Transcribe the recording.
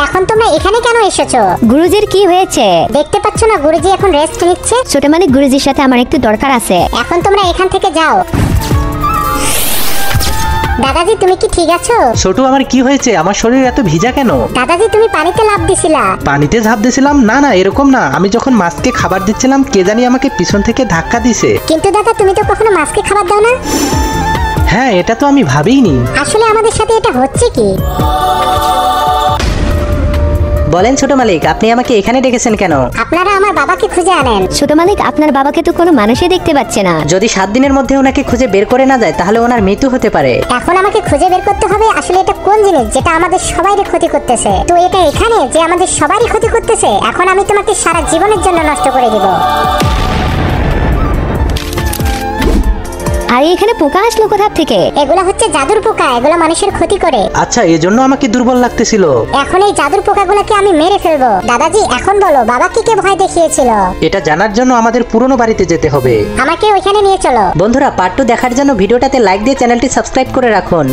এখন তোমরা এখানে কেন এসেছো? গুরুজির কি হয়েছে? দেখতে পাচ্ছ না গুরুজি এখন রেস্ট নিচ্ছে? ছোট মালিক, গুরুজির সাথে আমার একটু দরকার আছে। এখন তোমরা এখান থেকে যাও। দাদাজি তুমি কি ঠিক আছো? ছোট, আমার কি হয়েছে? আমার শরীর এত ভিজা কেন? দাদাজি তুমি পানিতে লাফ দিছিলা। পানিতে ঝাঁপ দিয়েছিলাম? না না, এরকম না। আমি যখন মাছকে খাবার দিচ্ছিলাম, কে জানি আমাকে পিছন থেকে ধাক্কা দিছে। কিন্তু দাদা তুমি তো কখনো মাছকে খাবার দাও না। হ্যাঁ, এটা তো আমি ভাবিনি। আসলে আমাদের সাথে এটা হচ্ছে কি? বলেন ছোট মালিক, আপনি আমাকে এখানে ডেকেছেন কেন? আপনারা আমার বাবাকে খুঁজে আনেন। ছোট মালিক, আপনার বাবাকে তো কোনো মানুষই দেখতে পাচ্ছে না। যদি 7 দিনের মধ্যে ওনাকে খুঁজে বের করে না যায় তাহলে ওনার মৃত্যু হতে পারে। এখন আমাকে খুঁজে বের করতে হবে আসলে এটা কোন জিনিস যেটা আমাদের সবাইরই ক্ষতি করতেছে। তো এটা এখানে যে আমাদের সবারই ক্ষতি করতেছে। এখন আমি তোমাকে সারা জীবনের জন্য নষ্ট করে দিব। আর এখানে পোকা আসলো কোথা থেকে? এগুলা হচ্ছে জাদুর পোকা, এগুলা মানুষের ক্ষতি করে। আচ্ছা, এজন্য আমাকে দুর্বল লাগতেছিল। এখন এই জাদুর পোকাগুলোকে আমি মেরে ফেলবো। দাদাজি এখন বলো, বাবা কি কে ভয় দেখিয়েছিল? এটা জানার জন্য আমাদের পুরনো বাড়িতে যেতে হবে। আমাকে ওইখানে নিয়ে চলো। বন্ধুরা, পার্ট 2 দেখার জন্য ভিডিওটাতে লাইক দিয়ে চ্যানেলটি সাবস্ক্রাইব করে রাখুন।